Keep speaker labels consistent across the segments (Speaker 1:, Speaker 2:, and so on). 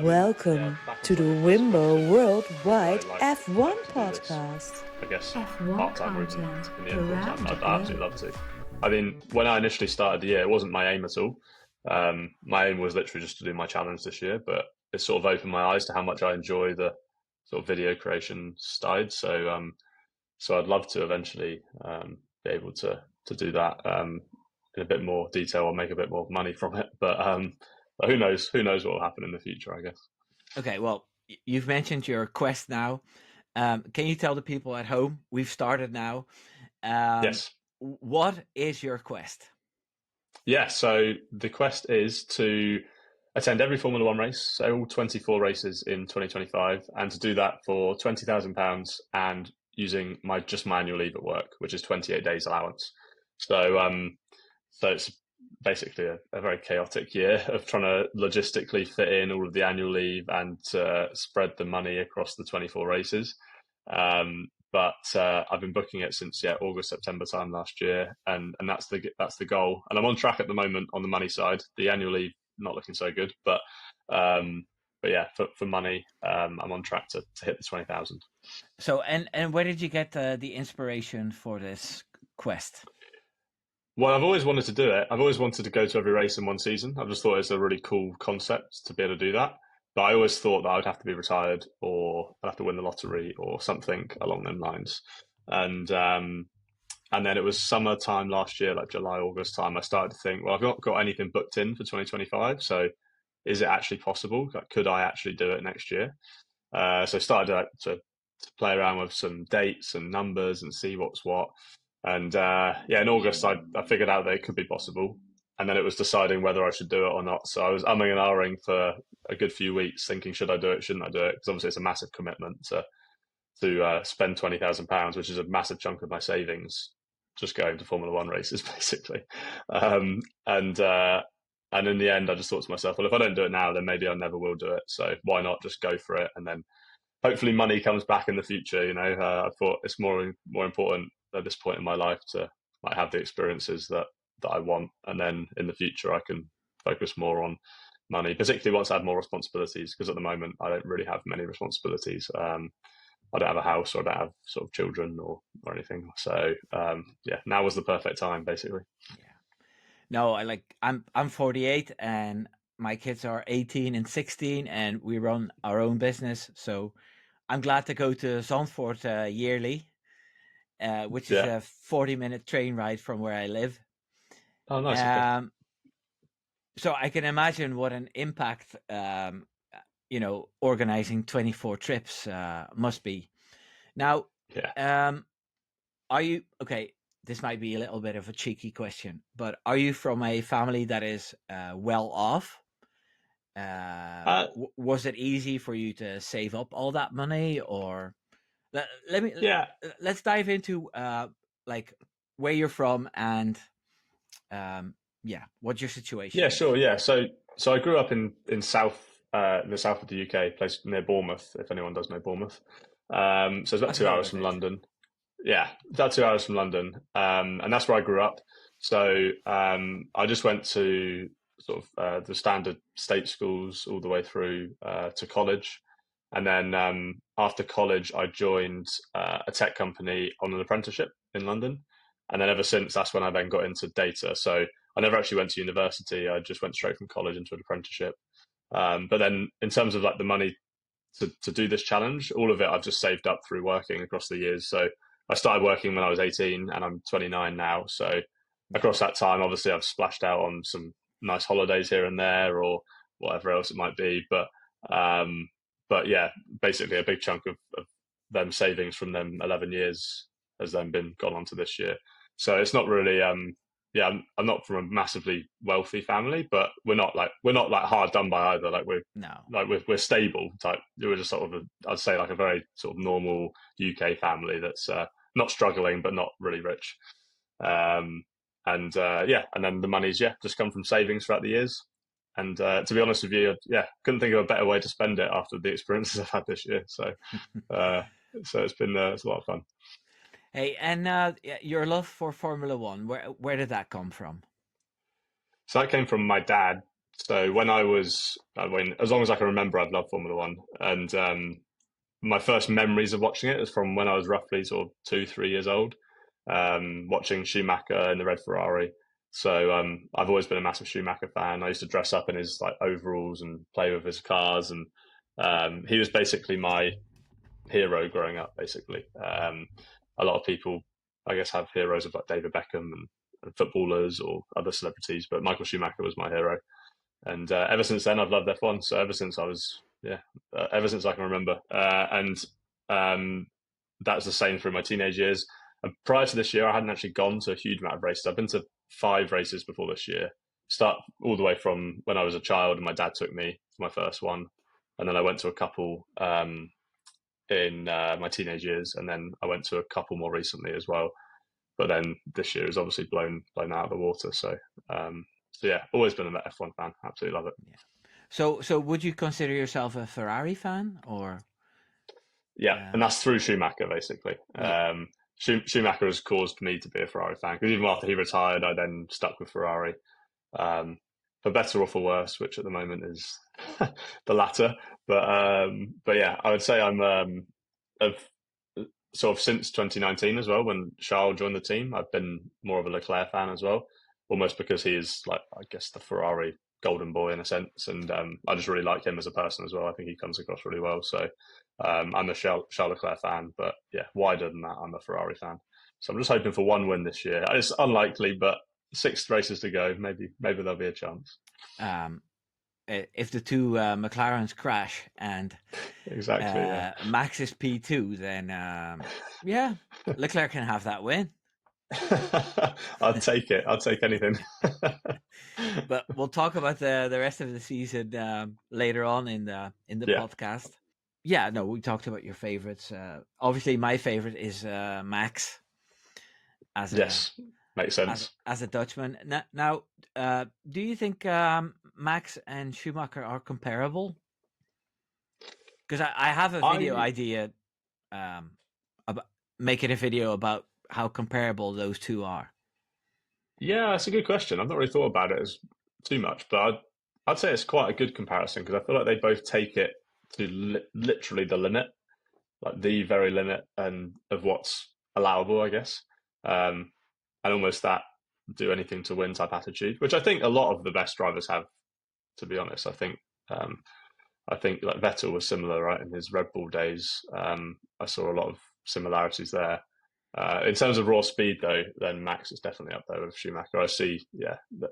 Speaker 1: Welcome to the Wimbo Worldwide F1 podcast.
Speaker 2: I guess
Speaker 3: F1
Speaker 2: part-time or even
Speaker 3: content
Speaker 2: in the end full-time.
Speaker 3: around
Speaker 2: I'd
Speaker 3: the
Speaker 2: absolutely
Speaker 3: globe.
Speaker 2: love to. I mean, when I initially started the year, it wasn't my aim at all. My aim was literally just to do my challenge this year, but it sort of opened my eyes to how much I enjoy the sort of video creation side. So I'd love to eventually be able to do that in a bit more detail or make a bit more money from it. But who knows? Who knows what will happen in the future? I guess.
Speaker 4: Okay, well, you've mentioned your quest now. Can you tell the people at home? We've started now.
Speaker 2: Yes.
Speaker 4: What is your quest?
Speaker 2: Yeah, so the quest is to attend every Formula One race, so all 24 races in 2025, and to do that for £20,000 and using my annual leave at work, which is 28 days allowance. So it's basically a very chaotic year of trying to logistically fit in all of the annual leave and spread the money across the 24 races. But I've been booking it since August, September time last year, and that's the goal. And I'm on track at the moment on the money side. The annual leave not looking so good, but yeah, for money, I'm on track to hit the 20,000.
Speaker 4: So and where did you get the inspiration for this quest?
Speaker 2: Well, I've always wanted to do it. I've always wanted to go to every race in one season. I've just thought it's a really cool concept to be able to do that. But I always thought that I'd have to be retired or I'd have to win the lottery or something along them lines. And then it was summertime last year, like July, August time, I started to think, well, I've not got anything booked in for 2025. So is it actually possible? Like, could I actually do it next year? So I started to play around with some dates and numbers and see what's what. And in August, I figured out that it could be possible. And then it was deciding whether I should do it or not. So I was umming and ahhing for a good few weeks, thinking, should I do it? Shouldn't I do it? Because obviously it's a massive commitment to spend £20,000, which is a massive chunk of my savings, just going to Formula One races, basically. And in the end, I just thought to myself, well, if I don't do it now, then maybe I never will do it. So why not just go for it? And then hopefully money comes back in the future. I thought it's more important at this point in my life to have the experiences that I want, and then in the future I can focus more on money, particularly once I have more responsibilities, because at the moment I don't really have many responsibilities. I don't have a house, or I don't have sort of children or anything. So now was the perfect time, basically.
Speaker 4: Yeah. No, I'm 48 and my kids are 18 and 16 and we run our own business. So I'm glad to go to Zandvoort yearly, which is a 40-minute train ride from where I live.
Speaker 2: Oh, nice. Okay.
Speaker 4: So I can imagine what an impact, organizing 24 trips must be. Now, are you, okay, this might be a little bit of a cheeky question, but are you from a family that is well off? Was it easy for you to save up all that money, or let's dive into like where you're from and what's your situation?
Speaker 2: Yeah, sure. Yeah, so I grew up in the south of the UK, place near Bournemouth, if anyone does know Bournemouth. So it's about 2 hours from London. Yeah, about 2 hours from London, and that's where I grew up. So I just went to sort of the standard state schools all the way through to college, and then after college, I joined a tech company on an apprenticeship in London, and then ever since, that's when I then got into data. So I never actually went to university. I just went straight from college into an apprenticeship. But then in terms of like the money to do this challenge, all of it I've just saved up through working across the years. So I started working when I was 18 and I'm 29 now. So across that time, obviously I've splashed out on some nice holidays here and there or whatever else it might be. But yeah, basically a big chunk of them savings from them 11 years has then been gone on to this year. So it's not really, I'm not from a massively wealthy family, but we're not like hard done by either. Like we're stable type. We're just sort of I'd say like a very sort of normal UK family that's not struggling but not really rich. And then the money's just come from savings throughout the years. And to be honest with you, couldn't think of a better way to spend it after the experiences I've had this year. So it's been it's a lot of fun.
Speaker 4: Hey, and your love for Formula One, where did that come from?
Speaker 2: So that came from my dad. So when as long as I can remember, I've loved Formula One, and my first memories of watching it is from when I was roughly sort of 2, 3 years old, watching Schumacher in the red Ferrari. So I've always been a massive Schumacher fan. I used to dress up in his like overalls and play with his cars, and he was basically my hero growing up. Basically, a lot of people, I guess, have heroes of like David Beckham and footballers or other celebrities, but Michael Schumacher was my hero. And ever since then, I've loved F1. So ever since ever since I can remember, and that's the same through my teenage years. And prior to this year, I hadn't actually gone to a huge amount of races. I've been to 5 races before this year. Start all the way from when I was a child, and my dad took me to my first one, and then I went to a couple in my teenage years, and then I went to a couple more recently as well. But then this year is obviously blown out of the water. So yeah, always been an F1 fan. Absolutely love it.
Speaker 4: Yeah. So would you consider yourself a Ferrari fan, or?
Speaker 2: Yeah, and that's through Schumacher, basically.
Speaker 4: Yeah.
Speaker 2: Schumacher has caused me to be a Ferrari fan, because even after he retired, I then stuck with Ferrari, for better or for worse, which at the moment is the latter. But yeah, I would say I'm of sort of since 2019 as well, when Charles joined the team. I've been more of a Leclerc fan as well, almost because he is, like, I guess, the Ferrari golden boy in a sense, and I just really like him as a person as well. I think he comes across really well. So I'm a Charles Leclerc fan, but yeah, wider than that, I'm a Ferrari fan. So I'm just hoping for one win this year. It's unlikely, but 6 races to go. Maybe there'll be a chance.
Speaker 4: If the two McLarens crash and
Speaker 2: exactly,
Speaker 4: Max is P2, then yeah, Leclerc can have that win.
Speaker 2: I'd take it. I'd take anything.
Speaker 4: But we'll talk about the rest of the season later on in the podcast. Yeah, no, we talked about your favorites. Obviously, my favorite is Max.
Speaker 2: Yes, makes sense.
Speaker 4: As a Dutchman. Now, do you think Max and Schumacher are comparable? Because I have a video idea about making a video about how comparable those two are.
Speaker 2: Yeah, that's a good question. I've not really thought about it as too much, but I'd say it's quite a good comparison, because I feel like they both take it to literally the limit, like the very limit, and of what's allowable, I guess, and almost that do anything to win type attitude, which I think a lot of the best drivers have, to be honest. I think like Vettel was similar, right, in his Red Bull days. I saw a lot of similarities there. In terms of raw speed, though, then Max is definitely up there with Schumacher. I see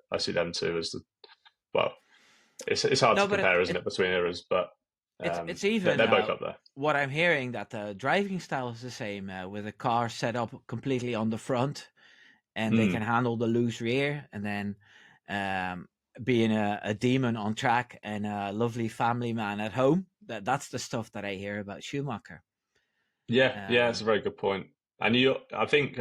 Speaker 2: them two as it's hard to compare, isn't it, between eras? But
Speaker 4: it's even
Speaker 2: they're both up there.
Speaker 4: What I'm hearing, that the driving style is the same, with a car set up completely on the front, and they can handle the loose rear, and then being a demon on track and a lovely family man at home. That's the stuff that I hear about Schumacher.
Speaker 2: Yeah, that's a very good point. And I think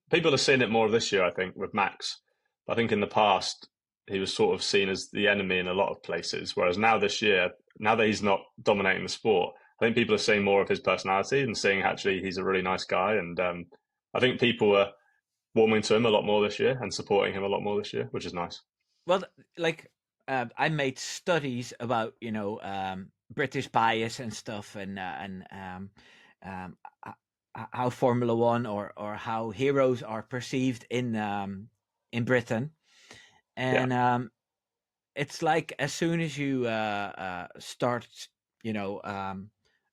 Speaker 2: people are seeing it more this year, I think, with Max. I think in the past, he was sort of seen as the enemy in a lot of places, whereas now this year, now that he's not dominating the sport, I think people are seeing more of his personality and seeing actually he's a really nice guy. And I think people are warming to him a lot more this year and supporting him a lot more this year, which is nice.
Speaker 4: Well, like I made studies about British bias and stuff, and how Formula One or how heroes are perceived in Britain, and it's like as soon as you start,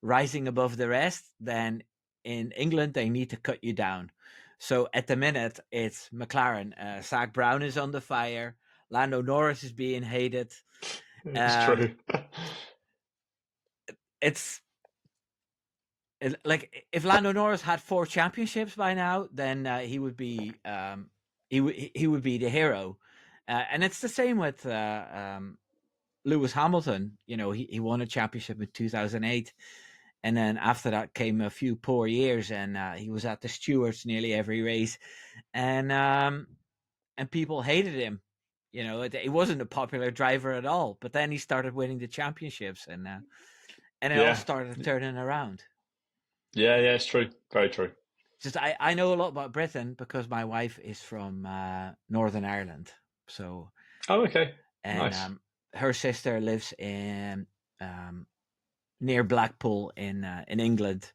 Speaker 4: rising above the rest, then in England they need to cut you down. So at the minute it's McLaren. Zach Brown is under fire. Lando Norris is being hated.
Speaker 2: It's true.
Speaker 4: It's like if Lando Norris had 4 championships by now, then he would be he would be the hero. And it's the same with Lewis Hamilton. He won a championship in 2008, and then after that came a few poor years, and he was at the stewards nearly every race, and people hated him. He wasn't a popular driver at all. But then he started winning the championships, and it all started turning around.
Speaker 2: Yeah, it's true. Very true.
Speaker 4: Just I know a lot about Britain because my wife is from Northern Ireland. So
Speaker 2: okay,
Speaker 4: and
Speaker 2: nice.
Speaker 4: her sister lives in near Blackpool in England.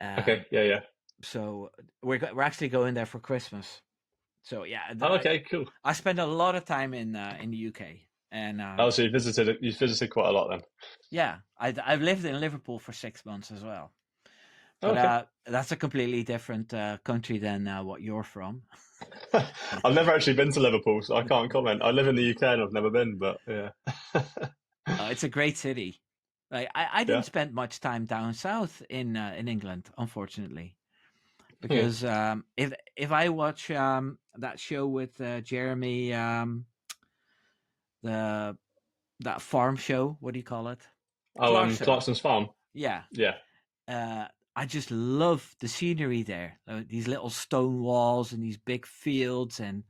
Speaker 2: Okay. Yeah.
Speaker 4: So we're actually going there for Christmas. So yeah,
Speaker 2: Oh, okay. Cool.
Speaker 4: I spent a lot of time in the UK, and
Speaker 2: Oh, so you visited quite a lot then.
Speaker 4: yeah, I've lived in Liverpool for 6 months as well.
Speaker 2: Oh,
Speaker 4: But
Speaker 2: okay.
Speaker 4: that's a completely different country than what you're from.
Speaker 2: I've never actually been to Liverpool, so I can't comment. I live in the UK and I've never been, but yeah.
Speaker 4: It's a great city. Like I
Speaker 2: Yeah.
Speaker 4: didn't spend much time down south in England, unfortunately,
Speaker 2: Yeah.
Speaker 4: because if I watch that show with Jeremy, the that farm show, what do you call it?
Speaker 2: Oh,
Speaker 4: Clarkson.
Speaker 2: Clarkson's Farm.
Speaker 4: Yeah.
Speaker 2: Yeah.
Speaker 4: I just love the scenery there. These little stone walls and these big fields and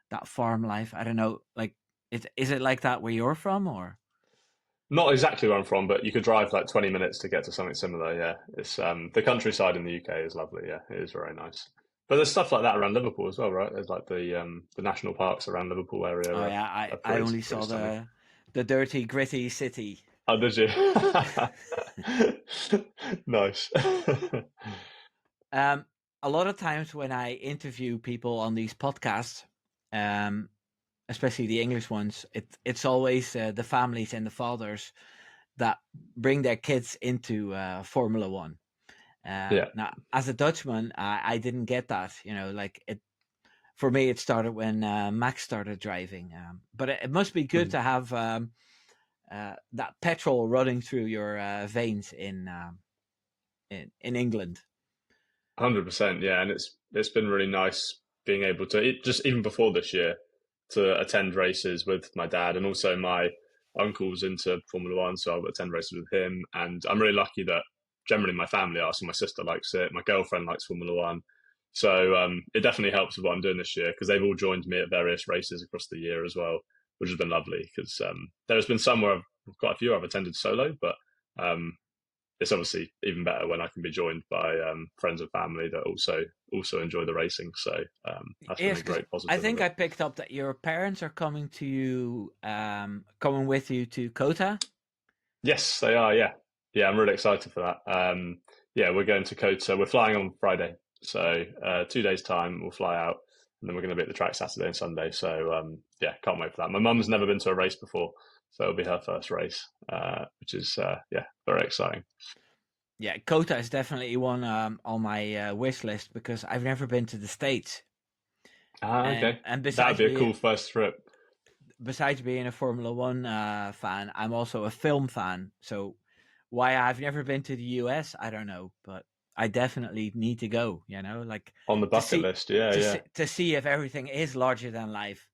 Speaker 4: that farm life. I don't know, like, is it like that where you're from, or?
Speaker 2: Not exactly where I'm from, but you could drive like 20 minutes to get to something similar. Yeah, it's the countryside in the UK is lovely. Yeah, it is very nice. But there's stuff like that around Liverpool as well, right? There's like the national parks around Liverpool area
Speaker 4: Oh
Speaker 2: are,
Speaker 4: yeah,
Speaker 2: are
Speaker 4: I
Speaker 2: pretty
Speaker 4: only
Speaker 2: pretty
Speaker 4: saw
Speaker 2: stunning.
Speaker 4: the dirty, gritty city.
Speaker 2: Oh, did you? Nice.
Speaker 4: Um, a lot of times when I interview people on these podcasts, um, especially the English ones, it's always the families and the fathers that bring their kids into Formula One.
Speaker 2: Yeah.
Speaker 4: Now, as a Dutchman, I didn't get that. Like it for me, it started when Max started driving. But it must be good
Speaker 2: Mhm.
Speaker 4: to have that petrol running through your veins in England.
Speaker 2: 100%, yeah, and it's been really nice being able to just even before this year to attend races with my dad, and also my uncle's into Formula One, so I'll attend races with him. And I'm really lucky that generally my family are. So my sister likes it, my girlfriend likes Formula One, so it definitely helps with what I'm doing this year because they've all joined me at various races across the year as well, which has been lovely. Because there's been some where quite a few I've attended solo, but um, it's obviously even better when I can be joined by friends and family that also enjoy the racing. So that's been
Speaker 4: Yes,
Speaker 2: a
Speaker 4: because
Speaker 2: great
Speaker 4: I
Speaker 2: positive of
Speaker 4: think
Speaker 2: it.
Speaker 4: I picked up that your parents are coming to you, coming with you to Kota.
Speaker 2: Yes, they are. Yeah, yeah, I'm really excited for that. Yeah, we're going to Kota. We're flying on Friday, so 2 days time we'll fly out, and then we're going to be at the track Saturday and Sunday. So yeah, can't wait for that. My mum's never been to a race before, so it'll be her first race, which is yeah, very exciting.
Speaker 4: Yeah, Kota is definitely one on my wish list because I've never been to the States,
Speaker 2: Ah,
Speaker 4: and
Speaker 2: okay,
Speaker 4: and
Speaker 2: that would be a cool first trip.
Speaker 4: besides being a Formula One fan, I'm also a film fan. So why I've never been to the US, I don't know, but I definitely need to go. Like
Speaker 2: On the
Speaker 4: to
Speaker 2: bucket
Speaker 4: see
Speaker 2: list. Yeah, yeah.
Speaker 4: to see if everything is larger than life.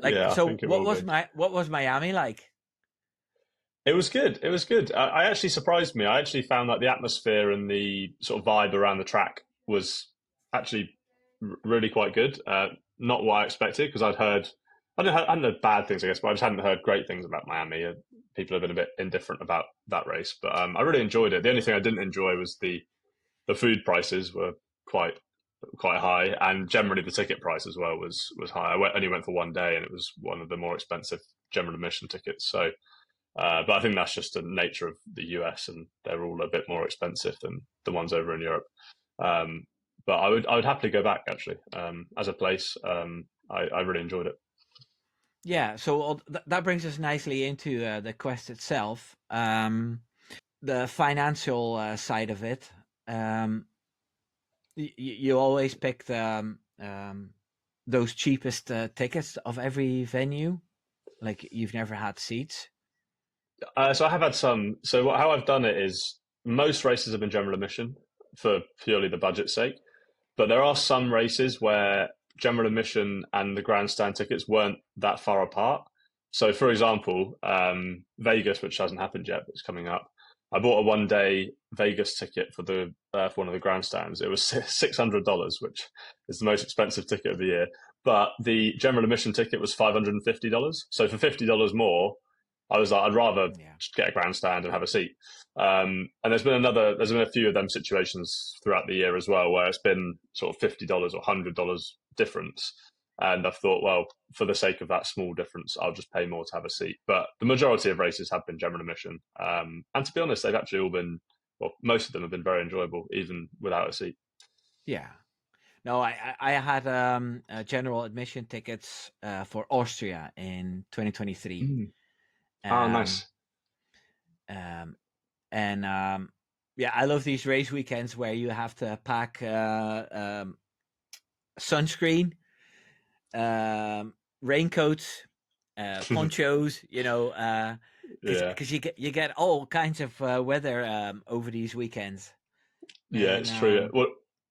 Speaker 4: Like
Speaker 2: Yeah, I
Speaker 4: so,
Speaker 2: think it will be.
Speaker 4: what was Miami like?
Speaker 2: It was good. It was good. I actually surprised me. I actually found that the atmosphere and the sort of vibe around the track was actually really quite good. Not what I expected because I hadn't heard bad things, I guess, but I just hadn't heard great things about Miami. People have been a bit indifferent about that race, but I really enjoyed it. The only thing I didn't enjoy was the food prices were quite high, and generally the ticket price as well was high. Only went for 1 day, and it was one of the more expensive general admission tickets. So but I think that's just the nature of the US, and they're all a bit more expensive than the ones over in Europe. Um, but I would happily go back actually as a place. I really enjoyed it.
Speaker 4: Yeah, so that brings us nicely into the quest itself. The financial side of it. Um, you always pick those cheapest tickets of every venue. Like you've never had seats.
Speaker 2: So I have had some. So how I've done it is most races have been general admission for purely the budget's sake. But there are some races where general admission and the grandstand tickets weren't that far apart. So, for example, Vegas, which hasn't happened yet, but it's coming up. I bought a 1 day Vegas ticket for one of the grandstands. It was $600, which is the most expensive ticket of the year. But the general admission ticket was $550. So for $50 more, I was like, I'd rather
Speaker 4: Yeah.
Speaker 2: just get a grandstand and have a seat. And there's been a few of them situations throughout the year as well, where it's been sort of $50 or $100 difference. And I thought, well, for the sake of that small difference, I'll just pay more to have a seat. But the majority of races have been general admission. And to be honest, they've actually all been, well, most of them have been very enjoyable, even without a seat.
Speaker 4: Yeah. No, I had general admission tickets for Austria in 2023.
Speaker 2: Nice.
Speaker 4: Yeah, I love these race weekends where you have to pack sunscreen, raincoats, ponchos, because you get all kinds of weather over these weekends.
Speaker 2: Yeah,
Speaker 4: And,
Speaker 2: it's true.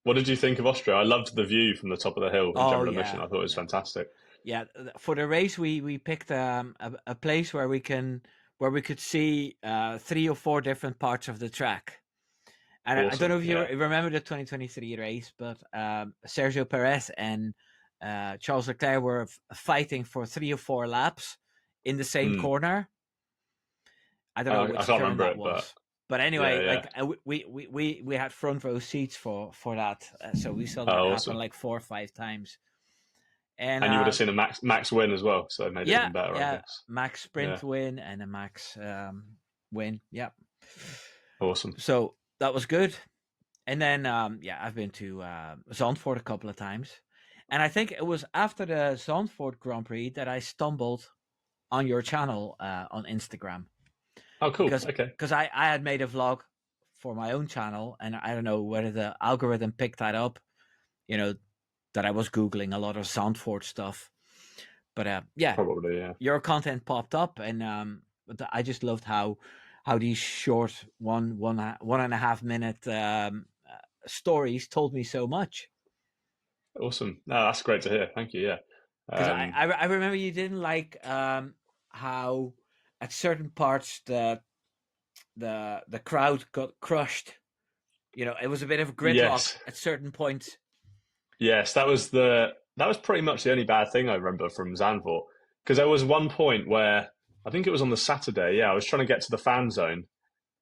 Speaker 2: What did you think of Austria? I loved the view from the top of the hill in general admission.
Speaker 4: Yeah,
Speaker 2: I thought it was fantastic.
Speaker 4: Yeah, for the race we picked a place where we could see 3 or 4 different parts of the track. And
Speaker 2: Awesome.
Speaker 4: I don't know if you remember the 2023 race, but Sergio Perez and Charles Leclerc were fighting for 3 or 4 laps in the same corner. I don't know which turn that was. But anyway, we had front row seats for that, so we saw that happen like 4 or 5 times. And
Speaker 2: you would have seen a Max win as well, so it made it even better, I guess.
Speaker 4: Max sprint win and a Max win. Yeah.
Speaker 2: Awesome.
Speaker 4: So that was good. And then, I've been to Zandvoort a couple of times. And I think it was after the Zandvoort Grand Prix that I stumbled on your channel on Instagram.
Speaker 2: Oh, cool.
Speaker 4: Because I had made a vlog for my own channel, and I don't know whether the algorithm picked that up, that I was Googling a lot of Zandvoort stuff. But
Speaker 2: probably, yeah.
Speaker 4: Your content popped up, and I just loved how these short 1.5 minute stories told me so much.
Speaker 2: Awesome. No, that's great to hear. Thank you. Yeah.
Speaker 4: Because I remember you didn't like how at certain parts the crowd got crushed. It was a bit of a gridlock at certain points.
Speaker 2: Yes, that was pretty much the only bad thing I remember from Zandvoort, because there was one point where I think it was on the Saturday. Yeah, I was trying to get to the fan zone,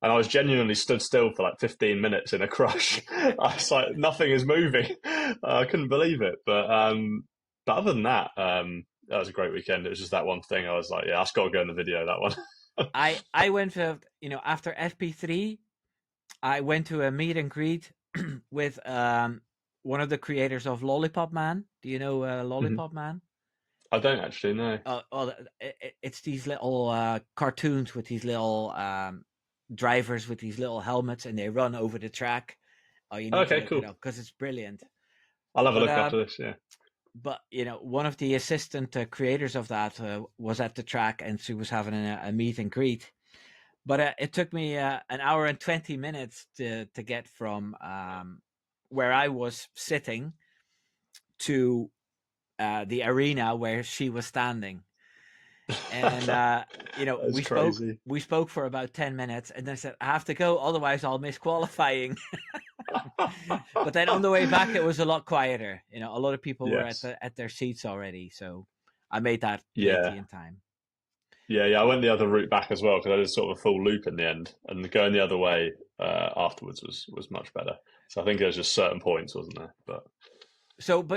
Speaker 2: and I was genuinely stood still for like 15 minutes in a crush. I was like, nothing is moving. I couldn't believe it. But other than that, that was a great weekend. It was just that one thing. I was like, yeah, that's got to go in the video, that one.
Speaker 4: I went to, after FP3, I went to a meet and greet with one of the creators of Lollipop Man. Do you know Lollipop Man?
Speaker 2: I don't actually know.
Speaker 4: It's these little cartoons with these little drivers with these little helmets, and they run over the track. Oh, you need to look it up because it's brilliant.
Speaker 2: I'll have a look after this. Yeah.
Speaker 4: But one of the assistant creators of that was at the track, and she was having a meet and greet. But it took me an hour and 20 minutes to get from where I was sitting to the arena where she was standing. And we spoke for about 10 minutes, and then I said, I have to go, otherwise I'll miss qualifying. But then on the way back it was a lot quieter. A lot of people were at their seats already, so I made that plenty in time.
Speaker 2: Yeah, I went the other route back as well, because I did sort of a full loop in the end, and going the other way afterwards was much better. So I think there's just certain points, wasn't there?
Speaker 4: But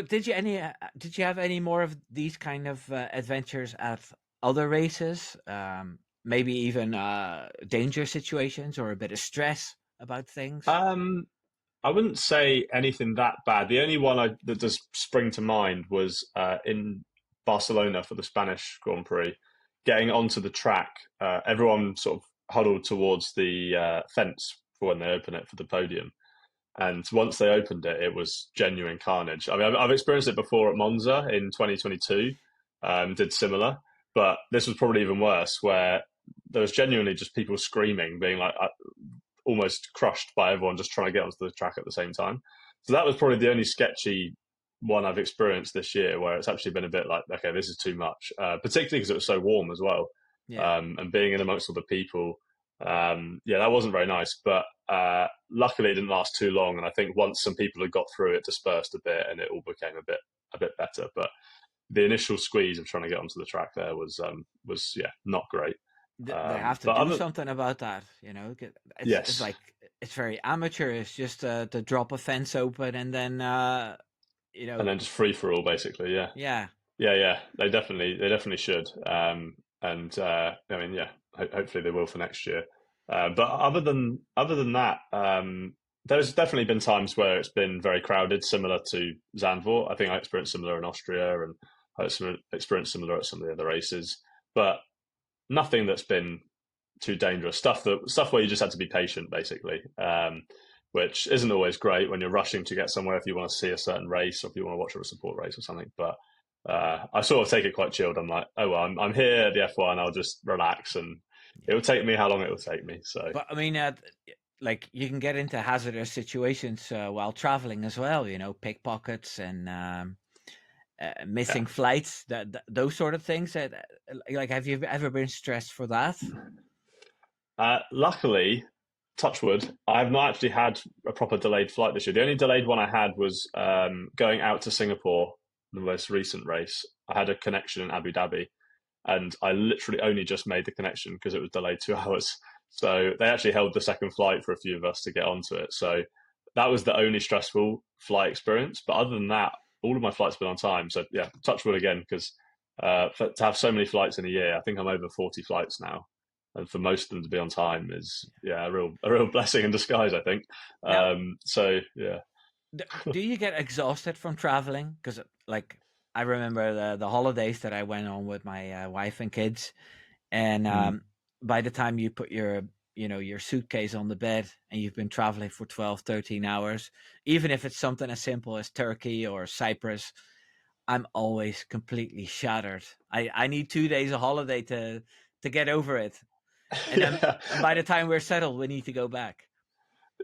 Speaker 4: did you have any more of these kind of adventures at other races? Maybe even danger situations or a bit of stress about things?
Speaker 2: I wouldn't say anything that bad. The only one that does spring to mind was in Barcelona for the Spanish Grand Prix. Getting onto the track, everyone sort of huddled towards the fence for when they open it for the podium. And once they opened it, it was genuine carnage. I mean, I've experienced it before at Monza in 2022, did similar, but this was probably even worse, where there was genuinely just people screaming, being like almost crushed by everyone just trying to get onto the track at the same time. So that was probably the only sketchy one I've experienced this year, where it's actually been a bit like, okay, this is too much, particularly because it was so warm as well. And being in amongst all the people, that wasn't very nice, but luckily it didn't last too long, and I think once some people had got through, it dispersed a bit and it all became a bit better. But the initial squeeze of trying to get onto the track there was not great.
Speaker 4: They have to do something about that, It's like, it's very amateur. It's just to drop a fence open and then and
Speaker 2: then just free for all, basically. Yeah. Yeah. They definitely should. And I mean, yeah, hopefully they will for next year. But other than that, there's definitely been times where it's been very crowded, similar to Zandvoort. I think I experienced similar in Austria, and I experienced similar at some of the other races. But nothing that's been too dangerous. Stuff where you just had to be patient, basically, which isn't always great when you're rushing to get somewhere if you want to see a certain race or if you want to watch a support race or something. But I sort of take it quite chilled. I'm like, oh well, I'm here at the F1. I'll just relax, and it will take me how long it will take me. So,
Speaker 4: But I mean, like you can get into hazardous situations while traveling as well. You know, pickpockets and missing
Speaker 2: yeah.
Speaker 4: flights. Those sort of things. Like, have you ever been stressed for that?
Speaker 2: Luckily, touch wood, I have not actually had a proper delayed flight this year. The only delayed one I had was going out to Singapore, the most recent race. I had a connection in Abu Dhabi, and I literally only just made the connection because it was delayed 2 hours. So they actually held the second flight for a few of us to get onto it. So that was the only stressful flight experience. But other than that, all of my flights have been on time. So yeah, touch wood again, because to have so many flights in a year, I think I'm over 40 flights now, and for most of them to be on time is a real blessing in disguise, I think.
Speaker 4: Now,
Speaker 2: So yeah.
Speaker 4: do you get exhausted from traveling? Because like I remember the holidays that I went on with my wife and kids, and
Speaker 2: Mm.
Speaker 4: by the time you put your suitcase on the bed and you've been traveling for 12, 13 hours, even if it's something as simple as Turkey or Cyprus, I'm always completely shattered. I need 2 days of holiday to get over it. And then
Speaker 2: Yeah.
Speaker 4: and by the time we're settled, we need to go back.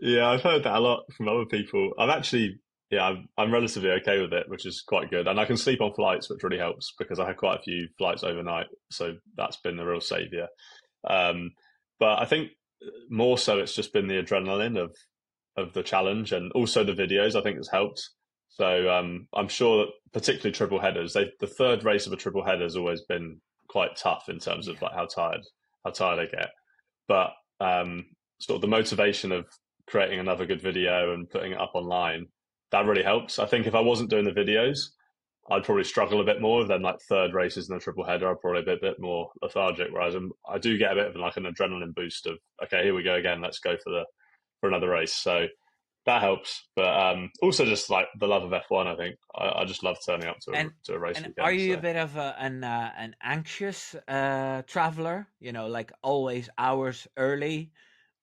Speaker 2: Yeah, I've heard that a lot from other people. I'm relatively okay with it, which is quite good. And I can sleep on flights, which really helps because I had quite a few flights overnight. So that's been a real savior. Um, but I think more so it's just been the adrenaline of the challenge, and also the videos I think has helped. So I'm sure that particularly triple headers, the third race of a triple header has always been quite tough in terms of
Speaker 4: Yeah.
Speaker 2: like how tired I get. But sort of the motivation of creating another good video and putting it up online, that really helps. I think if I wasn't doing the videos, I'd probably struggle a bit more. Then like third races in a triple header, I'd probably be a bit more lethargic. Whereas I do get a bit of like an adrenaline boost of, okay, here we go again. Let's go for another race. So that helps. But also just like the love of F1. I think I just love turning up to
Speaker 4: And
Speaker 2: a race
Speaker 4: and are
Speaker 2: weekend.
Speaker 4: you a
Speaker 2: So
Speaker 4: bit of an anxious traveler? You know, like always hours early,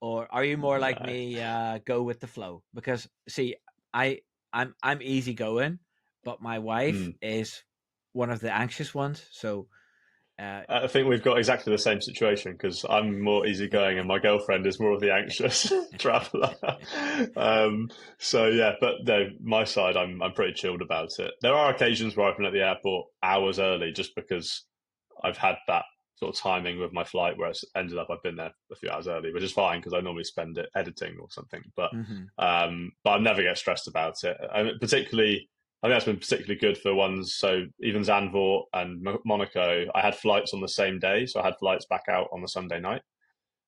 Speaker 4: or are you more like
Speaker 2: no.
Speaker 4: me, go with the flow? Because see, I I'm easygoing, but my wife
Speaker 2: Mm.
Speaker 4: is one of the anxious ones. So uh,
Speaker 2: I think we've got exactly the same situation because I'm more easygoing and my girlfriend is more of the anxious traveller. So yeah, but no, my side, I'm pretty chilled about it. There are occasions where I've been at the airport hours early just because I've had that sort of timing with my flight where it's ended up I've been there a few hours early, which is fine because I normally spend it editing or something.
Speaker 4: mhm.
Speaker 2: But I never get stressed about it. And particularly, I think that's been particularly good for ones. So even Zandvoort and Monaco, I had flights on the same day, so I had flights back out on the Sunday night.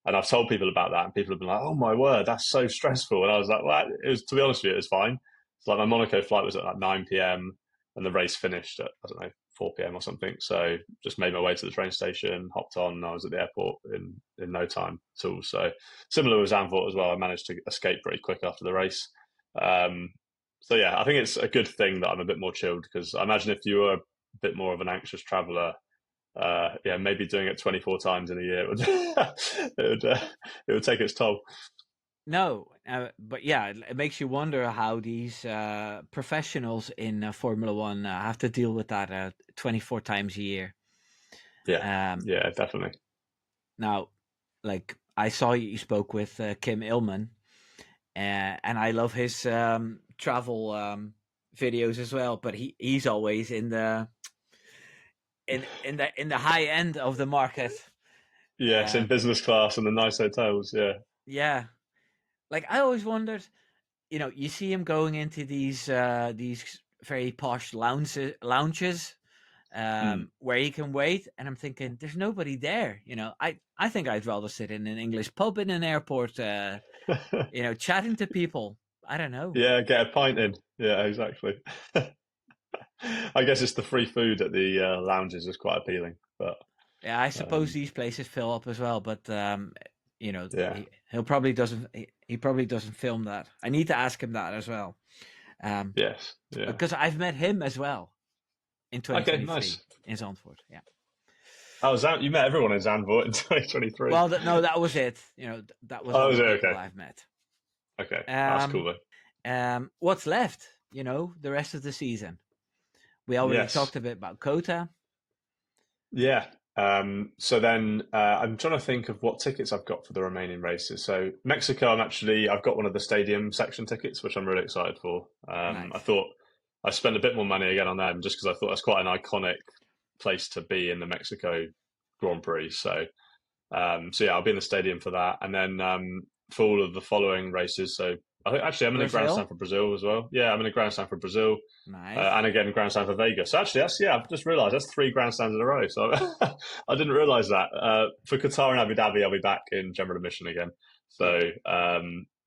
Speaker 2: And I've told people about that, and people have been like, "Oh my word, that's so stressful." And I was like, "Well, it was, to be honest with you, it was fine." It's like my Monaco flight was at like 9 p.m. and the race finished at, I don't know, 4 p.m. or something. So just made my way to the train station, hopped on, and I was at the airport in no time at all. So similar with Zandvoort as well. I managed to escape pretty quick after the race. Um, so yeah, I think it's a good thing that I'm a bit more chilled, because I imagine if you were a bit more of an anxious traveller, yeah, maybe doing it 24 times in a year would it would take its toll.
Speaker 4: No, but yeah, it makes you wonder how these professionals in Formula One have to deal with that 24 times a year.
Speaker 2: Yeah,
Speaker 4: Um,
Speaker 2: yeah, definitely.
Speaker 4: Now, like I saw you spoke with Kim Illman, and I love his travel videos as well. But he's always in the high end of the market.
Speaker 2: Yes, in
Speaker 4: Um,
Speaker 2: business class and the nice hotels. Yeah.
Speaker 4: yeah, like I always wondered, you see him going into these very posh lounges
Speaker 2: Mm.
Speaker 4: where he can wait, and I'm thinking, there's nobody there. I think I'd rather sit in an English pub in an airport, chatting to people. I don't know.
Speaker 2: Yeah, get a pint in. Yeah, exactly. I guess it's the free food at the lounges is quite appealing, but
Speaker 4: Yeah, I suppose
Speaker 2: um,
Speaker 4: these places fill up as well, but
Speaker 2: yeah,
Speaker 4: he'll probably doesn't. He probably doesn't film that. I need to ask him that as well,
Speaker 2: yes, yeah.
Speaker 4: because I've met him as well in
Speaker 2: Okay,
Speaker 4: 2023
Speaker 2: nice.
Speaker 4: in Zandvoort. Yeah.
Speaker 2: Oh, you met everyone in Zandvoort in 2023.
Speaker 4: Well, no, that was it. That was
Speaker 2: Oh,
Speaker 4: all
Speaker 2: was
Speaker 4: the
Speaker 2: it?
Speaker 4: people
Speaker 2: Okay,
Speaker 4: I've met.
Speaker 2: okay, that's cool
Speaker 4: Um,
Speaker 2: though.
Speaker 4: what's left? The rest of the season. We already
Speaker 2: Yes,
Speaker 4: talked a bit about Kota.
Speaker 2: yeah. So then I'm trying to think of what tickets I've got for the remaining races. So Mexico, I've got one of the stadium section tickets, which I'm really excited for. I
Speaker 4: Nice.
Speaker 2: thought I spent a bit more money again on them just because I thought that's quite an iconic place to be in the Mexico Grand Prix. So yeah, I'll be in the stadium for that, and then for all of the following races. So I think actually I'm in a grandstand
Speaker 4: Brazil.
Speaker 2: for Brazil as well. Yeah, I'm in a grandstand for Brazil,
Speaker 4: Nice.
Speaker 2: and again grandstand for Vegas. So actually, I've just realised that's 3 grandstands in a row. So I didn't realise that. For Qatar and Abu Dhabi, I'll be back in general admission again. So
Speaker 4: Yeah.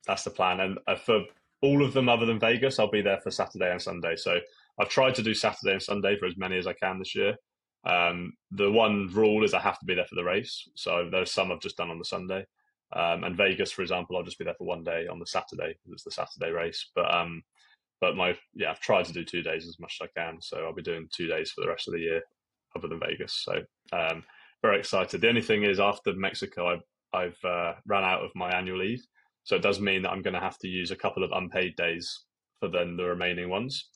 Speaker 2: that's the plan, and for all of them other than Vegas, I'll be there for Saturday and Sunday. So I've tried to do Saturday and Sunday for as many as I can this year. The one rule is I have to be there for the race. So there's some I've just done on the Sunday. And Vegas, for example, I'll just be there for one day on the Saturday because it's the Saturday race. But I've tried to do 2 days as much as I can. So I'll be doing 2 days for the rest of the year, other than Vegas. So very excited. The only thing is, after Mexico, I've ran out of my annual leave, so it does mean that I'm going to have to use a couple of unpaid days for then the remaining ones.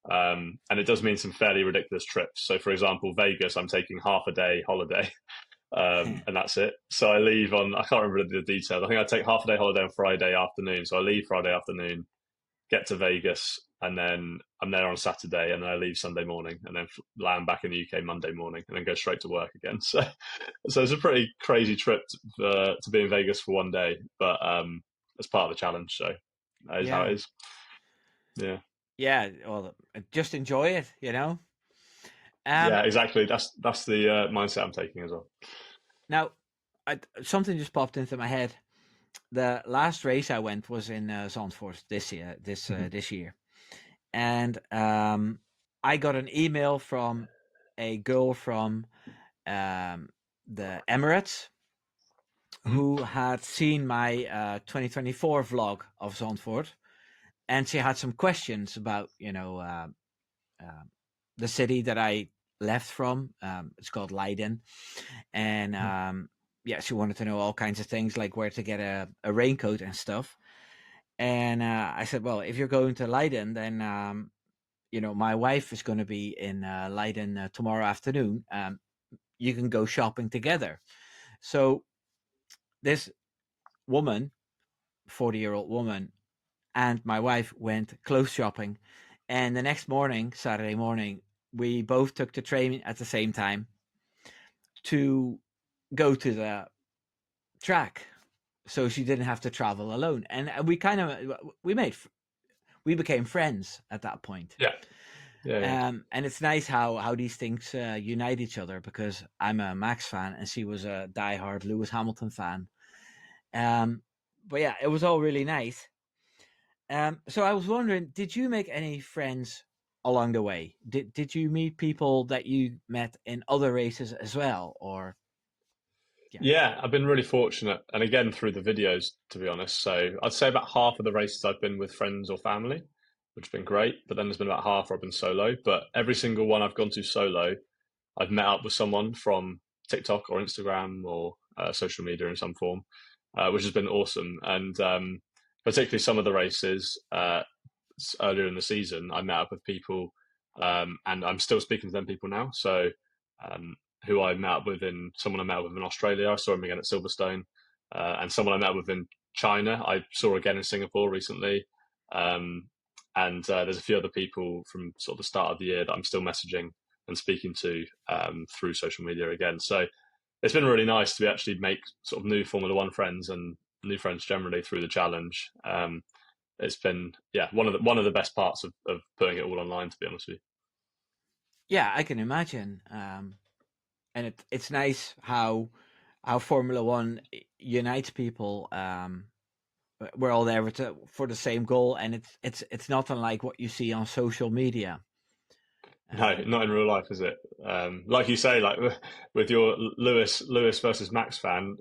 Speaker 2: And it does mean some fairly ridiculous trips. So, for example, Vegas, I'm taking half a day holiday, and that's it. So I leave I can't remember the details. I think I take half a day holiday on Friday afternoon. So I leave Friday afternoon, get to Vegas, and then I'm there on Saturday, and then I leave Sunday morning, and then land back in the UK Monday morning, and then go straight to work again. So it's a pretty crazy trip to be in Vegas for one day, but it's part of the challenge. So that is how
Speaker 4: Yeah.
Speaker 2: it is. Yeah.
Speaker 4: Yeah. Well, just enjoy it.
Speaker 2: Yeah,
Speaker 4: Um.
Speaker 2: exactly. That's the mindset I'm taking as well.
Speaker 4: Now, something just popped into my head. The last race I went was in Zandvoort this year. This year, and I got an email from a girl from the Emirates who had seen my 2024 vlog of Zandvoort, and she had some questions about the city that I left from. It's called Leiden, and she wanted to know all kinds of things like where to get a raincoat and stuff. And I said, well, if you're going to Leiden, then my wife is going to be in Leiden tomorrow afternoon. You can go shopping together. So this woman, 40-year-old woman, and my wife went clothes shopping. And the next morning, Saturday morning, we both took the train at the same time to go to the track. So she didn't have to travel alone. And we became friends at that point.
Speaker 2: Yeah, yeah.
Speaker 4: And it's nice how these things unite each other, because I'm a Max fan and she was a diehard Lewis Hamilton fan. But yeah, it was all really nice. So I was wondering, did you make any friends along the way? Did you meet people that you met in other races as well, or yeah?
Speaker 2: Yeah, I've been really fortunate, and again through the videos, to be honest. So I'd say about half of the races I've been with friends or family, which has been great. But then there's been about half where I've been solo. But every single one I've gone to solo, I've met up with someone from TikTok or Instagram or social media in some form, which has been awesome. And particularly some of the races earlier in the season, I met up with people, and I'm still speaking to them people now. So um, who I met up with someone I met up with in Australia, I saw him again at Silverstone, and someone I met with in China, I saw again in Singapore recently. And there's a few other people from sort of the start of the year that I'm still messaging and speaking to through social media again. So it's been really nice to actually make sort of new Formula One friends and new friends generally through the challenge. It's been one of the best parts of putting it all online, to be honest with you.
Speaker 4: Yeah, I can imagine. And it's nice how Formula One unites people. We're all there for the same goal, and it's not unlike what you see on social media.
Speaker 2: No, not in real life, is it? Like you say, like with your Lewis versus Max fan,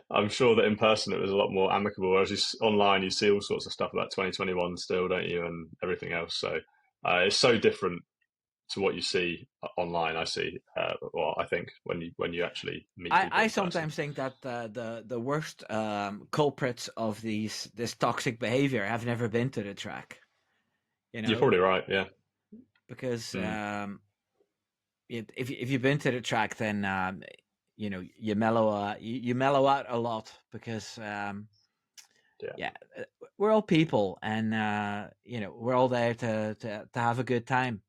Speaker 2: I'm sure that in person it was a lot more amicable. Whereas online, you see all sorts of stuff about 2021 still, don't you, and everything else. So it's so different to what you see online. I see, well, I think when you actually meet people
Speaker 4: I
Speaker 2: in person.
Speaker 4: sometimes think that the worst culprits of this toxic behavior have never been to the track. You know,
Speaker 2: You're probably right. Yeah,
Speaker 4: because if you've been to the track, then you mellow out a lot because we're all people, and we're all there to have a good time,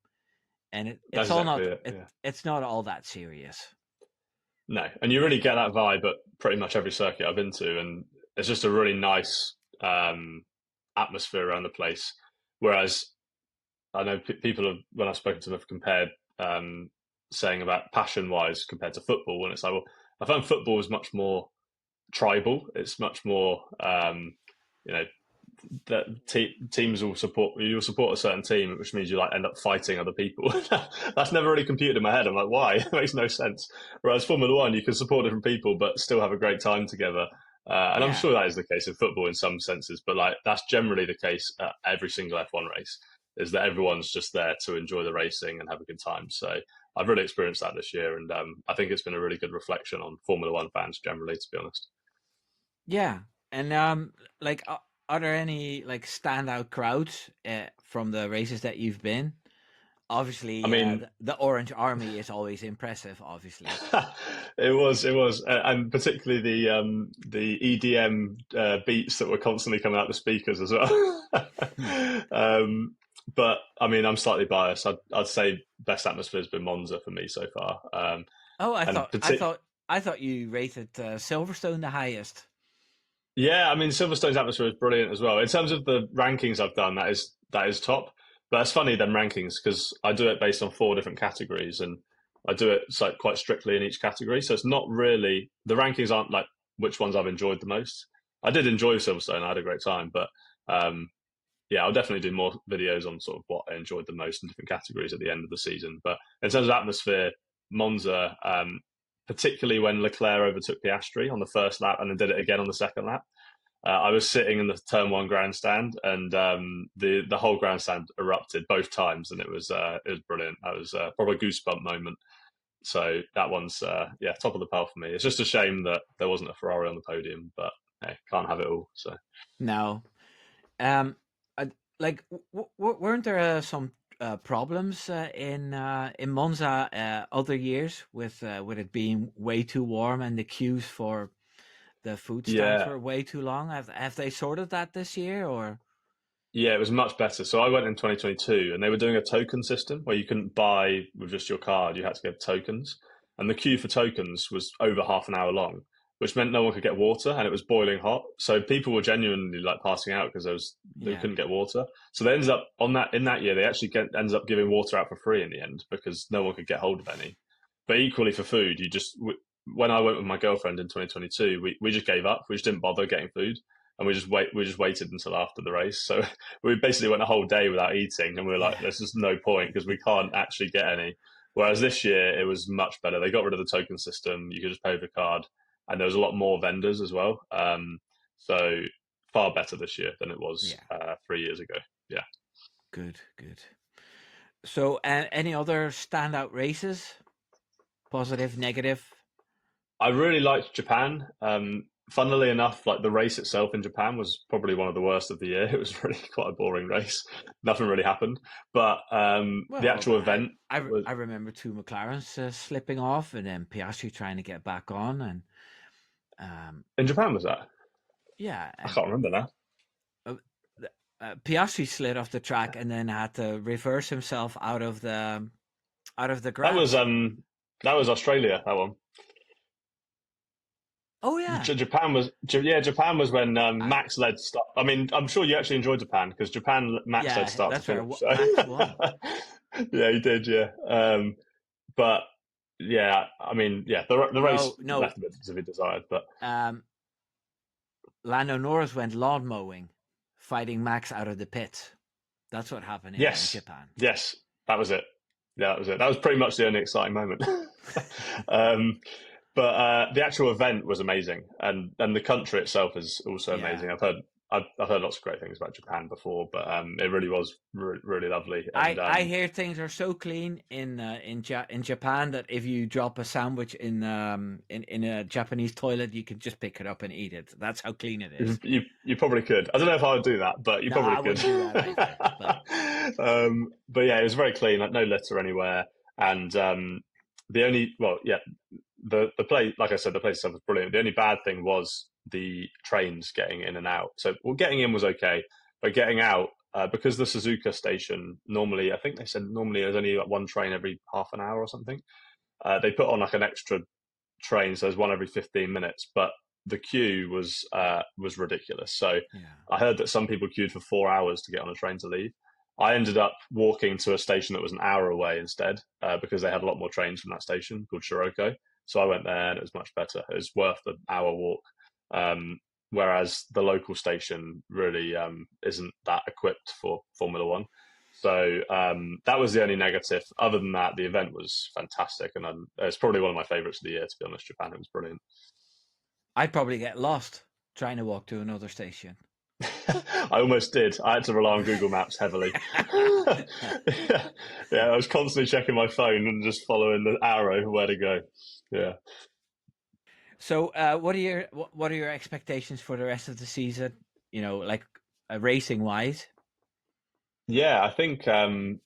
Speaker 4: and it's all
Speaker 2: exactly
Speaker 4: not
Speaker 2: it.
Speaker 4: it's not all that serious.
Speaker 2: No, and you really get that vibe at pretty much every circuit I've been to, and it's just a really nice atmosphere around the place. Whereas I know people have, when I've spoken to them, have compared saying about passion-wise compared to football, and it's like, well, I find football is much more tribal. It's much more, that teams will support, you'll support a certain team, which means you like end up fighting other people. That's never really computed in my head. I'm like, why? It makes no sense. Whereas Formula One, you can support different people but still have a great time together. And I'm sure that is the case in football in some senses, but like that's generally the case at every single F1 race, is that everyone's just there to enjoy the racing and have a good time. So I've really experienced that this year, and I think it's been a really good reflection on Formula One fans generally, to be honest.
Speaker 4: Yeah, and are there any like standout crowds from the races that you've been? Obviously,
Speaker 2: I mean,
Speaker 4: the Orange Army is always impressive. Obviously,
Speaker 2: it was, and particularly the EDM beats that were constantly coming out the speakers as well. But I mean, I'm slightly biased. I'd say best atmosphere has been Monza for me so far.
Speaker 4: I thought you rated Silverstone the highest.
Speaker 2: Yeah, I mean, Silverstone's atmosphere is brilliant as well. In terms of the rankings I've done, that is top. But it's funny them rankings because I do it based on 4 different categories, and I do it like quite strictly in each category. So it's not really, the rankings aren't like which ones I've enjoyed the most. I did enjoy Silverstone; I had a great time, but yeah, I'll definitely do more videos on sort of what I enjoyed the most in different categories at the end of the season. But in terms of atmosphere, Monza, particularly when Leclerc overtook Piastri on the first lap and then did it again on the second lap. I was sitting in the turn 1 grandstand, and the whole grandstand erupted both times, and it was brilliant. That was probably a goosebump moment. So that one's top of the pile for me. It's just a shame that there wasn't a Ferrari on the podium, but hey, can't have it all. So
Speaker 4: no, weren't there some problems in Monza other years with it being way too warm and the queues for the food stands were way too long? Have they sorted that this year, or?
Speaker 2: Yeah, it was much better. So I went in 2022, and they were doing a token system where you couldn't buy with just your card; you had to get tokens, and the queue for tokens was over half an hour long, which meant no one could get water, and it was boiling hot. So people were genuinely like passing out because they couldn't get water. So they ended up in that year they actually ended up giving water out for free in the end because no one could get hold of any. But equally for food, when I went with my girlfriend in 2022, we just gave up. We just didn't bother getting food, and we just waited until after the race. So we basically went a whole day without eating, and we were like, there's just no point because we can't actually get any. Whereas this year it was much better. They got rid of the token system. You could just pay with a card, and there was a lot more vendors as well. So far better this year than it was 3 years ago. Yeah.
Speaker 4: Good. So, any other standout races? Positive, negative?
Speaker 2: I really liked Japan. Funnily enough, like the race itself in Japan was probably one of the worst of the year. It was really quite a boring race. Nothing really happened. But the actual event,
Speaker 4: I remember 2 McLarens slipping off, and then Piastri trying to get back on, and
Speaker 2: in Japan was that?
Speaker 4: Yeah,
Speaker 2: I can't remember now.
Speaker 4: Piastri slid off the track and then had to reverse himself out of the grass.
Speaker 2: That was Australia. That one.
Speaker 4: Oh yeah,
Speaker 2: Japan was when Max led start. I mean, I'm sure you actually enjoyed Japan because Max led start to finish. So.
Speaker 4: Max won.
Speaker 2: Yeah, he did. Yeah, but yeah, I mean, yeah, the race left a bit to be desired. But
Speaker 4: Lando Norris went lawn mowing, fighting Max out of the pit. That's what happened in Japan.
Speaker 2: Yes, that was it. Yeah, that was it. That was pretty much the only exciting moment. um, but the actual event was amazing, and the country itself is also
Speaker 4: Yeah.
Speaker 2: amazing. I've heard lots of great things about Japan before, but it really was really lovely. And
Speaker 4: I hear things are so clean in in Japan that if you drop a sandwich in a Japanese toilet, you can just pick it up and eat it. That's how clean it is.
Speaker 2: you probably could. I don't know if I would do that, but you
Speaker 4: No,
Speaker 2: probably
Speaker 4: I
Speaker 2: could.
Speaker 4: wouldn't do that either. But
Speaker 2: But yeah, it was very clean, like no litter anywhere, and the only well, yeah, the place, like I said, the place itself was brilliant. The only bad thing was the trains getting in and out. So, well, getting in was okay, but getting out, because the Suzuka station normally, I think they said normally there's only like one train every half an hour or something. They put on like an extra train, so there's one every 15 minutes, but the queue was ridiculous. So
Speaker 4: yeah.
Speaker 2: I heard that some people queued for 4 hours to get on a train to leave. I ended up walking to a station that was an hour away instead, because they had a lot more trains from that station called Shiroko. So I went there and it was much better. It was worth the hour walk. Whereas the local station really isn't that equipped for Formula One. So that was the only negative. Other than that, the event was fantastic, and it's probably one of my favourites of the year. To be honest, Japan, it was brilliant.
Speaker 4: I'd probably get lost trying to walk to another station.
Speaker 2: I almost did. I had to rely on Google Maps heavily. yeah, I was constantly checking my phone and just following the arrow where to go. Yeah.
Speaker 4: So, what are your expectations for the rest of the season? You know, like racing wise.
Speaker 2: Yeah, I think I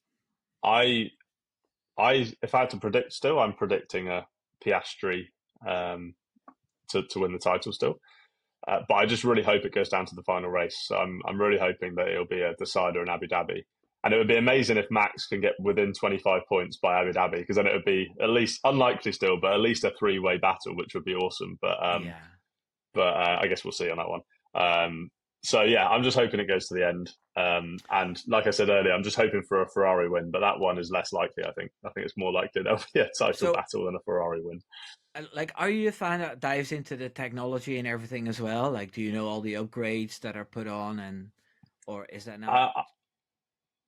Speaker 2: if I had to predict still, I'm predicting a Piastri um, to win the title still. But I just really hope it goes down to the final race. So I'm really hoping that it'll be a decider in Abu Dhabi. And it would be amazing if Max can get within 25 points by Abu Dhabi, because then it would be at least, unlikely still, but at least a three-way battle, which would be awesome.
Speaker 4: Yeah.
Speaker 2: But I guess we'll see on that one. So yeah, I'm just hoping it goes to the end. And like I said earlier, I'm just hoping for a Ferrari win, but that one is less likely. I think it's more likely there'll be a title battle than a Ferrari win.
Speaker 4: Like, are you a fan that dives into the technology and everything as well? Like, do you know all the upgrades that are put on, or is that not?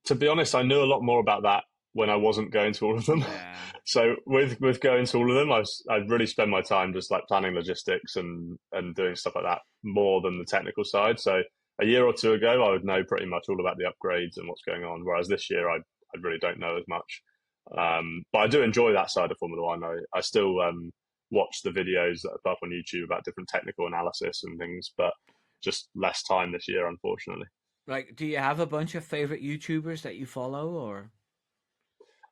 Speaker 2: To be honest, I knew a lot more about that when I wasn't going to all of them.
Speaker 4: Yeah.
Speaker 2: So with going to all of them, I really spend my time just like planning logistics and doing stuff like that more than the technical side. So a year or two ago, I would know pretty much all about the upgrades and what's going on, whereas this year I really don't know as much. But I do enjoy that side of Formula One. I still watch the videos that are put up on YouTube about different technical analysis and things, but just less time this year, unfortunately.
Speaker 4: Like, do you have a bunch of favorite YouTubers that you follow, or?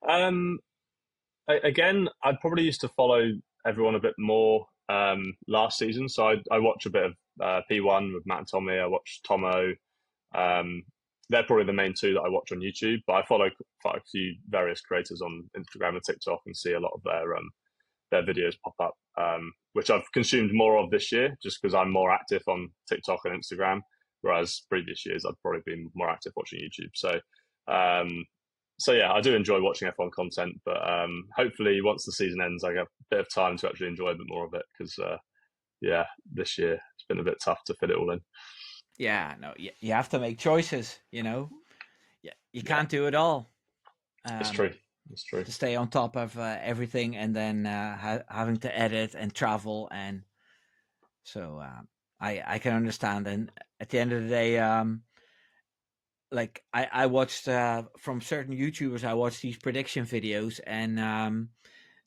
Speaker 2: Um, Again, I probably used to follow everyone a bit more last season. So I watch a bit of P1 with Matt and Tommy. I watch Tomo. Um, they're probably the main two that I watch on YouTube. But I follow quite a few various creators on Instagram and TikTok and see a lot of their videos pop up, which I've consumed more of this year just because I'm more active on TikTok and Instagram. Whereas previous years, I'd probably been more active watching YouTube. Um, so yeah, I do enjoy watching F1 content, but hopefully once the season ends, I get a bit of time to actually enjoy a bit more of it because yeah, this year it's been a bit tough to fit it all in.
Speaker 4: Yeah, no, you have to make choices. You know, you can't do it all.
Speaker 2: It's true. It's true.
Speaker 4: To stay on top of everything, and then having to edit and travel, and so I can understand. And at the end of the day, like I watched from certain YouTubers, I watched these prediction videos, and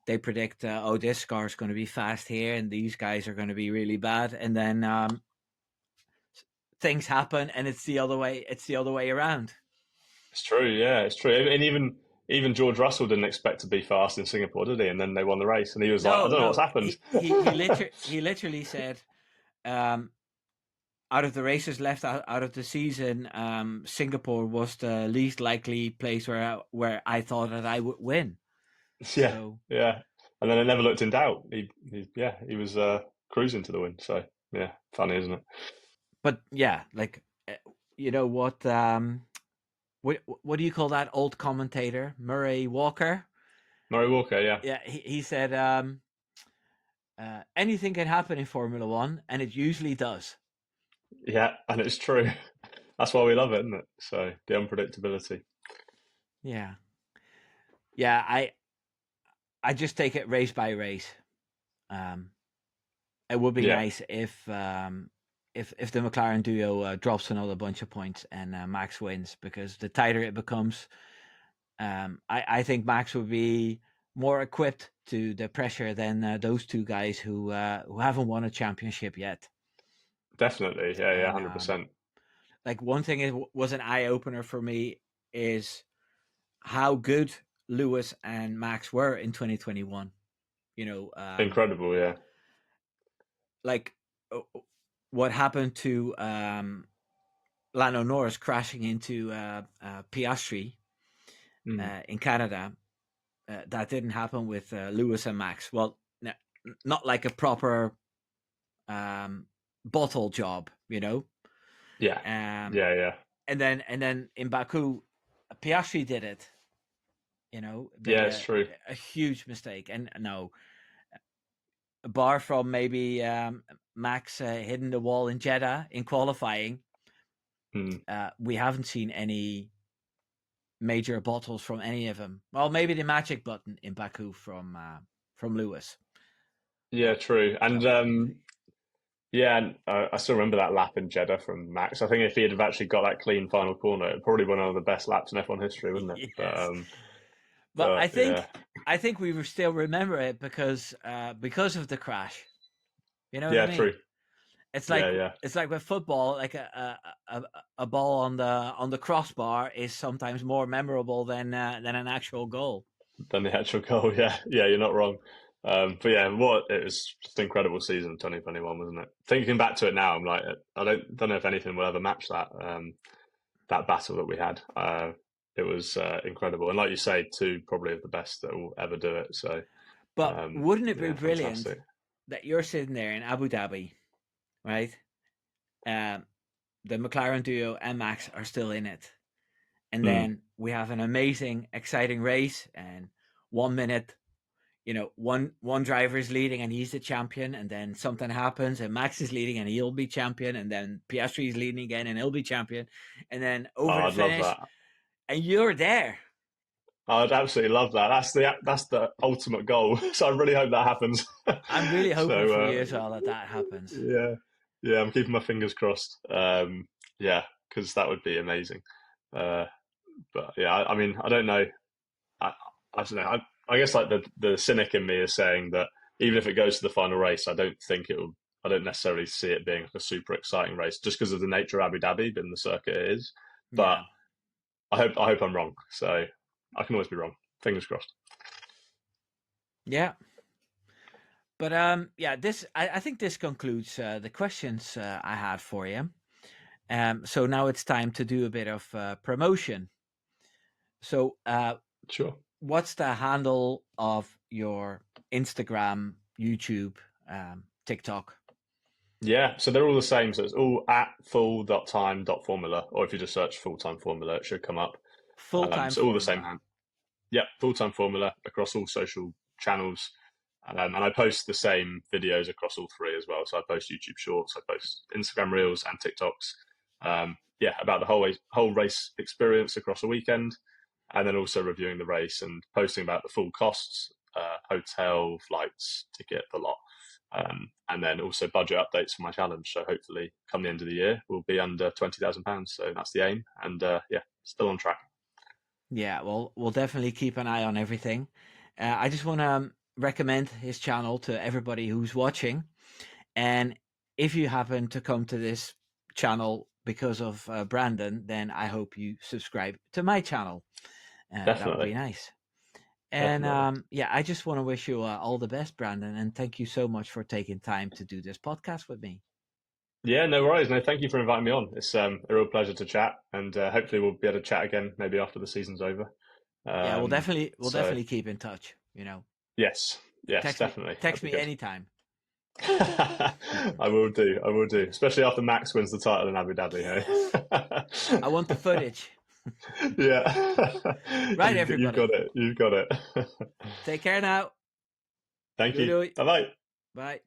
Speaker 4: they predict, oh, this car is going to be fast here, and these guys are going to be really bad, and then things happen, and it's the other way. It's the other way around.
Speaker 2: It's true. Yeah, it's true. And even George Russell didn't expect to be fast in Singapore, did he? And then they won the race, and he was like, I don't know what's happened.
Speaker 4: He literally said, out of the races left out of the season, Singapore was the least likely place where I thought that I would win.
Speaker 2: Yeah, so, yeah. And then it never looked in doubt. He was cruising to the win. So yeah, funny, isn't it?
Speaker 4: But yeah, like, you know what? What do you call that old commentator, Murray Walker?
Speaker 2: Murray Walker, yeah.
Speaker 4: Yeah, he said anything can happen in Formula One, and it usually does.
Speaker 2: Yeah, and it's true. That's why we love it, isn't it? So the unpredictability.
Speaker 4: Yeah. Yeah, I just take it race by race. It would be nice if the McLaren duo drops another bunch of points and Max wins, because the tighter it becomes, I think Max would be more equipped to the pressure than those two guys who haven't won a championship yet.
Speaker 2: Definitely, yeah, 100%.
Speaker 4: Like, one thing was an eye opener for me is how good Lewis and Max were in 2021.
Speaker 2: Incredible, yeah.
Speaker 4: Like, what happened to Lando Norris crashing into Piastri in Canada, that didn't happen with Lewis and Max. Well, not like a proper bottle job,
Speaker 2: Yeah.
Speaker 4: Yeah. And then in Baku, Piastri did it.
Speaker 2: Yeah, it's true.
Speaker 4: A huge mistake. And no, bar from maybe Max hitting the wall in Jeddah in qualifying, we haven't seen any major bottles from any of them. Well, maybe the magic button in Baku from Lewis.
Speaker 2: Yeah, true. And I still remember that lap in Jeddah from Max. I think if he had actually got that clean final corner, it'd probably been one of the best laps in F1 history, wouldn't it?
Speaker 4: Yes. But I think we still remember it because of the crash. You know what I mean?
Speaker 2: True.
Speaker 4: It's like it's like with football, like a ball on the crossbar is sometimes more memorable than an actual goal.
Speaker 2: Than the actual goal, yeah, you're not wrong. But yeah, it was just an incredible season, 2021, wasn't it? Thinking back to it now, I'm like, I don't know if anything will ever match that that battle that we had. It was incredible, and like you say, two probably of the best that will ever do it. So,
Speaker 4: but wouldn't it be brilliant
Speaker 2: fantastic
Speaker 4: that you're sitting there in Abu Dhabi, right? The McLaren duo and Max are still in it, and then we have an amazing, exciting race, and 1 minute, one driver is leading and he's the champion, and then something happens and Max is leading and he'll be champion, and then Piastri is leading again and he'll be champion, and then over the finish, love that. And you're there.
Speaker 2: I'd absolutely love that. That's the ultimate goal. So I really hope that happens.
Speaker 4: I'm really hoping for you as well that happens.
Speaker 2: Yeah, I'm keeping my fingers crossed. Because that would be amazing. But yeah, I mean, I don't know. I don't know. I guess like the cynic in me is saying that even if it goes to the final race, I don't necessarily see it being a super exciting race just because of the nature of Abu Dhabi and the circuit it is. But I hope I'm wrong. So I can always be wrong. Fingers crossed.
Speaker 4: Yeah. But I think this concludes the questions I had for you. So now it's time to do a bit of promotion. So
Speaker 2: sure.
Speaker 4: What's the handle of your Instagram, YouTube, TikTok?
Speaker 2: Yeah, so they're all the same. So it's all at full.time.formula, or if you just search full-time formula, it should come up.
Speaker 4: Full-time
Speaker 2: so all the same. Yeah, full-time formula across all social channels. And I post the same videos across all three as well. So I post YouTube Shorts, I post Instagram Reels and TikToks. About the whole race experience across a weekend, and then also reviewing the race and posting about the full costs, hotel, flights, ticket, the lot. And then also budget updates for my challenge. So hopefully come the end of the year, we'll be under £20,000. So that's the aim. And still on track.
Speaker 4: Yeah, well, we'll definitely keep an eye on everything. I just want to recommend his channel to everybody who's watching. And if you happen to come to this channel because of Brandon, then I hope you subscribe to my channel. That would be nice. And I just want to wish you all the best, Brandon, and thank you so much for taking time to do this podcast with me.
Speaker 2: Yeah, no worries. No, thank you for inviting me on. It's a real pleasure to chat, and hopefully we'll be able to chat again maybe after the season's over.
Speaker 4: We'll definitely keep in touch.
Speaker 2: Yes, definitely.
Speaker 4: Text me anytime.
Speaker 2: I will do. Especially after Max wins the title in Abu Dhabi. Hey?
Speaker 4: I want the footage.
Speaker 2: Yeah.
Speaker 4: Right, everybody.
Speaker 2: You've got it.
Speaker 4: Take care now.
Speaker 2: Thank you. Bye-bye.
Speaker 4: Bye.